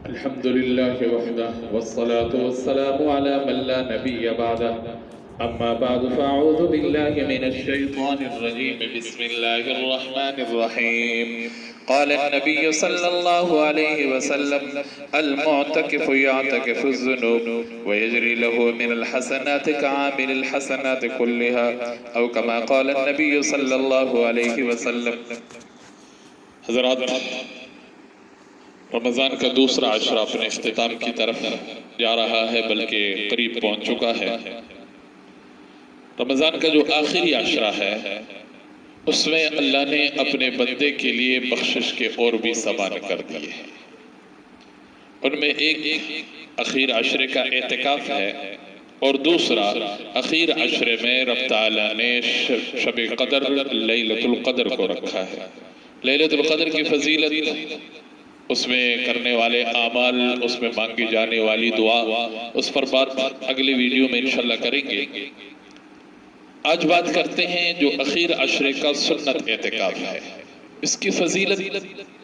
الحمد لله وحده والصلاة والسلام على من لا نبي بعده أما بعد فأعوذ بالله من الشيطان الرجيم بسم الله الرحمن الرحيم قال النبي صلى الله عليه وسلم المعتكف يعتكف الذنوب ويجري له من الحسنات كعامل الحسنات كلها أو كما قال النبي صلى الله عليه وسلم. حضرات، رمضان کا دوسرا عشرہ اپنے اختتام کی طرف جا رہا ہے، بلکہ قریب پہنچ چکا ہے۔ رمضان کا جو آخری عشرہ ہے اس میں اللہ نے اپنے بندے کے لیے بخشش کے اور بھی سامان کر دیے ہیں۔ ان میں ایک اخیر عشرے کا اعتکاف ہے اور دوسرا اخیر عشرے میں رب تعالیٰ نے شب قدر لیلۃ القدر کو رکھا ہے۔ لیلۃ القدر کی فضیلت، اس میں کرنے والے اعمال، اس میں مانگی جانے والی دعا، اس پر بات اگلی ویڈیو میں انشاءاللہ کریں گے۔ آج بات کرتے ہیں جو اخیر عشرے کا سنت اعتکاف ہے، اس کی فضیلت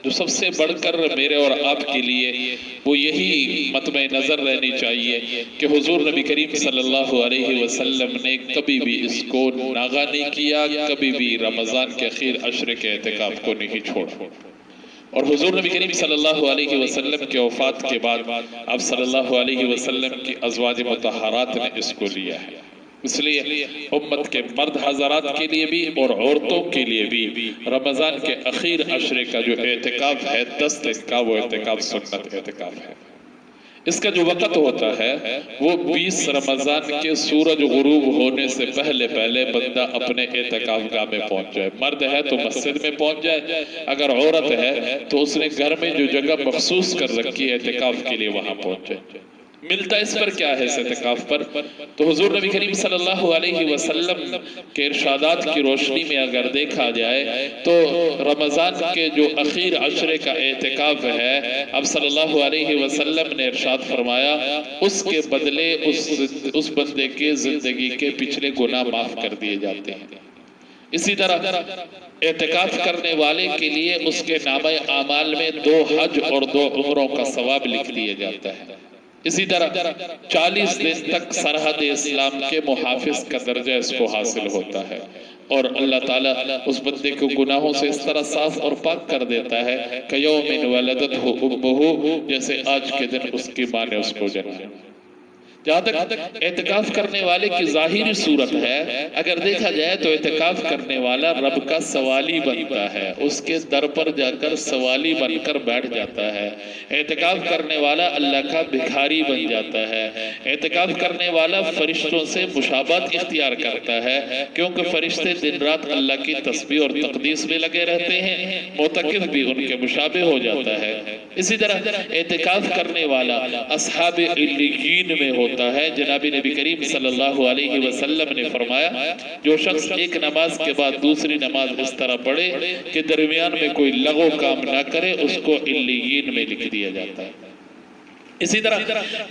جو سب سے بڑھ کر میرے اور آپ کے لیے وہ یہی مطمع نظر رہنی چاہیے کہ حضور نبی کریم صلی اللہ علیہ وسلم نے کبھی بھی اس کو ناغا نہیں کیا، کبھی بھی رمضان کے اخیر عشرے کے اعتکاف کو نہیں چھوڑا۔ اور حضور نبی کریم صلی اللہ علیہ وسلم کے وفات کے بعد آپ صلی اللہ علیہ وسلم کی ازواج مطہرات نے اس کو لیا ہے۔ اس لیے امت کے مرد حضرات کے لیے بھی اور عورتوں کے لیے بھی رمضان کے اخیر عشرے کا جو اعتکاف ہے 10 دن کا، وہ اعتکاف سنت اعتکاف ہے۔ اس کا جو وقت ہوتا ہے وہ 20 رمضان کے سورج غروب ہونے سے پہلے بندہ اپنے اعتکاف گاہ میں پہنچ جائے۔ مرد ہے تو مسجد میں پہنچ جائے، اگر عورت ہے تو اس نے گھر میں جو جگہ مخصوص کر رکھی ہے اعتکاف کے لیے وہاں پہنچ جائے۔ ملتا اس پر کیا ہے اس اعتکاف پر؟ تو حضور نبی کریم صلی اللہ علیہ وسلم کے ارشادات کی روشنی میں اگر دیکھا جائے تو رمضان کے جو اخیر عشرے کا اعتکاف ہے، اب صلی اللہ علیہ وسلم نے ارشاد فرمایا اس کے بدلے اس بندے کے زندگی کے پچھلے گناہ معاف کر دیے جاتے ہیں۔ اسی طرح اعتکاف کرنے والے کے لیے اس کے نامہ اعمال میں 2 حج اور 2 عمروں کا ثواب لکھ دیا جاتا ہے۔ اسی طرح 40 دن تک سرحد اسلام کے محافظ کا درجہ اس کو حاصل ہوتا ہے، اور اللہ تعالیٰ اس بندے کو گناہوں سے اس طرح صاف اور پاک کر دیتا ہے کہ یوم ولدتہ امہ، جیسے آج کے دن اس کی ماں نے اس کو جنما۔ جہاں تک اعتکاف کرنے والے کی ظاہری صورت ہے، اگر دیکھا جائے تو اعتکاف کرنے والا رب کا سوالی بنتا ہے، اس کے در پر جا کر سوالی بن کر بیٹھ جاتا ہے۔ اعتکاف کرنے والا اللہ کا بھکاری بن جاتا ہے۔ اعتکاف کرنے والا فرشتوں سے مشابہت اختیار کرتا ہے، کیونکہ فرشتے دن رات اللہ کی تسبیح اور تقدیس میں لگے رہتے ہیں، معتکف بھی ان کے مشابہ ہو جاتا ہے۔ اسی طرح اعتکاف کرنے والا اصحاب علیین میں ہوتا ہے۔ جناب نبی کریم صلی اللہ علیہ وسلم نے فرمایا جو شخص ایک نماز کے بعد دوسری نماز اس طرح پڑھے کہ درمیان میں کوئی لغو کام نہ کرے، اس کو علیین میں لکھ دیا جاتا ہے۔ اسی طرح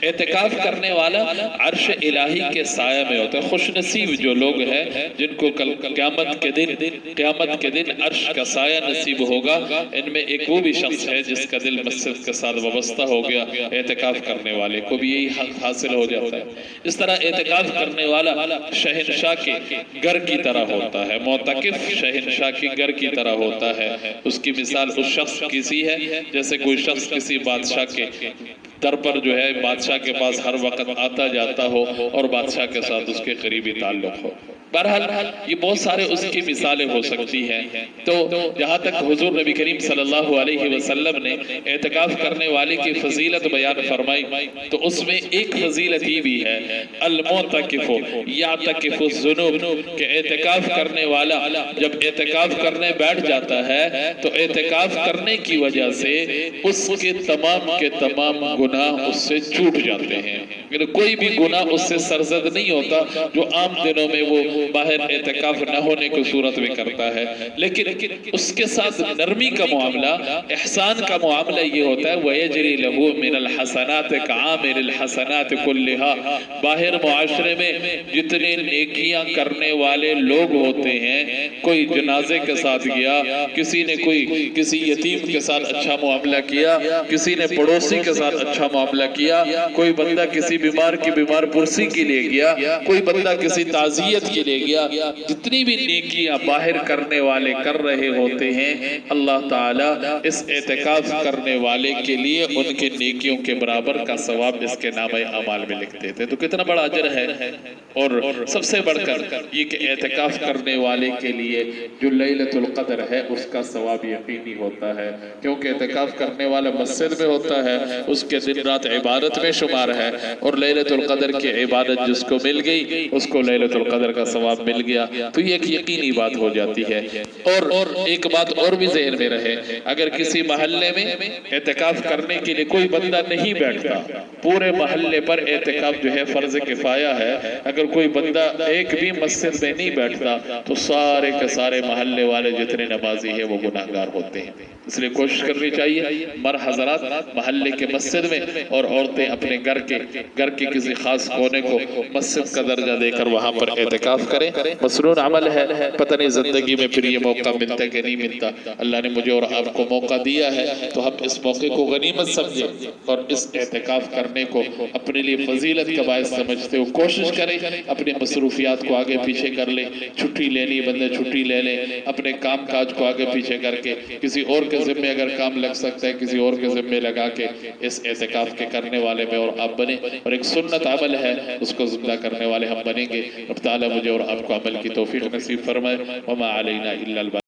اعتکاف کرنے والا عرش الہی کے سایہ میں ہوتا ہے۔ خوش نصیب جو لوگ ہیں جن کو کل قیامت کے دن عرش کا سایہ نصیب ہوگا، ان میں ایک وہ بھی شخص ہے جس کا دل مسجد کے ساتھ وابستہ ہو گیا۔ اعتکاف کرنے والے کو بھی یہی حق حاصل ہو جاتا ہے۔ اس طرح اعتکاف کرنے والا شہنشاہ کے گھر کی طرح ہوتا ہے، معتکف شہنشاہ کے گھر کی طرح ہوتا ہے۔ اس کی مثال اس شخص کی سی ہے جیسے کوئی شخص کسی بادشاہ کے در پر جو ہے بادشاہ کے پاس ہر وقت آتا جاتا ہو اور بادشاہ کے ساتھ اس کے قریبی تعلق ہو۔ بہرحال یہ بہت سارے اس کی مثالیں ہو سکتی ہیں۔ تو جہاں تک حضور نبی کریم صلی اللہ علیہ وسلم نے اعتکاف کرنے والے کی فضیلت بیان فرمائی تو اس میں ایک فضیلت یہ بھی ہے، المعتکف یعتکف الذنوب، کہ اعتکاف کرنے والا جب اعتکاف کرنے بیٹھ جاتا ہے تو اعتکاف کرنے کی وجہ سے اس کے تمام گناہ اس سے چھوٹ جاتے ہیں۔ کوئی بھی گناہ اس سے سرزد نہیں ہوتا۔ جو عام دنوں میں وہ باہر اعتکاف نہ ہونے کو صورت میں کرتا ہے، لیکن اس کے ساتھ نرمی کا معاملہ، احسان کا معاملہ یہ ہوتا ہے وَيَجْرِي لَهُ مِنَ الْحَسَنَاتِ كَعَامِلِ الْحَسَنَاتِ كُلِّهَا۔ باہر معاشرے میں جتنے نیکیاں کرنے والے لوگ ہوتے ہیں، کوئی جنازے کے ساتھ گیا، کسی نے کسی یتیم کے ساتھ اچھا معاملہ کیا، کسی نے پڑوسی کے ساتھ اچھا معاملہ کیا، کوئی بندہ کسی بیمار کی بیمار پرسی کے لیے گیا، کوئی بندہ کسی تعزیت کے لیے گیا، جتنی بھی نیکیاں باہر کرنے والے کر رہے ہوتے ہیں، اللہ تعالیٰ اس اعتکاف کرنے والے کے لیے ان کے نیکیوں کے برابر کا ثواب اس کے نامہ اعمال میں لکھ دیتے ہیں۔ تو کتنا بڑا اجر ہے، اور سب سے بڑھ کر یہ کہ اعتکاف کرنے والے کے لیے جو لیلۃ القدر ہے اس کا ثواب یقینی ہوتا ہے، کیونکہ اعتکاف کرنے والا مسجد میں ہوتا ہے، اس کے دن رات عبادت میں شمار ہے، اور لیلۃ القدر کی عبادت جس کو مل گئی اس کو لیلۃ القدر کا ثواب مل گیا، تو یہ ایک یقینی بات ہو جاتی ہے۔ اور ایک بات اور بھی ذہن میں رہے، اگر کسی محلے میں اعتکاف کرنے کے لیے کوئی بندہ نہیں بیٹھتا، پورے محلے پر اعتکاف جو ہے فرض کفایہ ہے، اگر کوئی بندہ ایک بھی مسجد میں نہیں بیٹھتا تو سارے کے سارے محلے والے جتنے نمازی ہیں وہ گناہگار ہوتے ہیں۔ اس لیے کوشش کرنی چاہیے مرد حضرات محلے کے مسجد میں، اور عورتیں اپنے گھر کے کسی خاص کونے کو مسجد کا درجہ دے کر وہاں پر اعتکاف کریں۔ مسنون عمل ہے، پتہ نہیں زندگی میں پھر یہ موقع ملتا کہ نہیں ملتا، اللہ نے مجھے اور آپ کو موقع دیا ہے تو ہم اس موقع کو غنیمت سمجھیں اور اس اعتکاف کرنے کو اپنے لیے فضیلت کا باعث سمجھتے ہو کوشش کریں، اپنے مصروفیات کو آگے پیچھے کر لیں، چھٹی لینی بندے چھٹی لے لیں، اپنے کام کاج کو آگے پیچھے کر کے کسی اور کے ذمہ اگر کام لگ سکتا ہے کسی اور کے ذمہ لگا کے اس اعتکاف کے کرنے والے میں اور آپ بنیں، اور ایک سنت عمل ہے اس کو زندہ کرنے والے ہم بنیں گے۔ رب تعالیٰ مجھے اور آپ کو عمل کی توفیق نصیب فرمائے۔ وما علینا الا البلاغ۔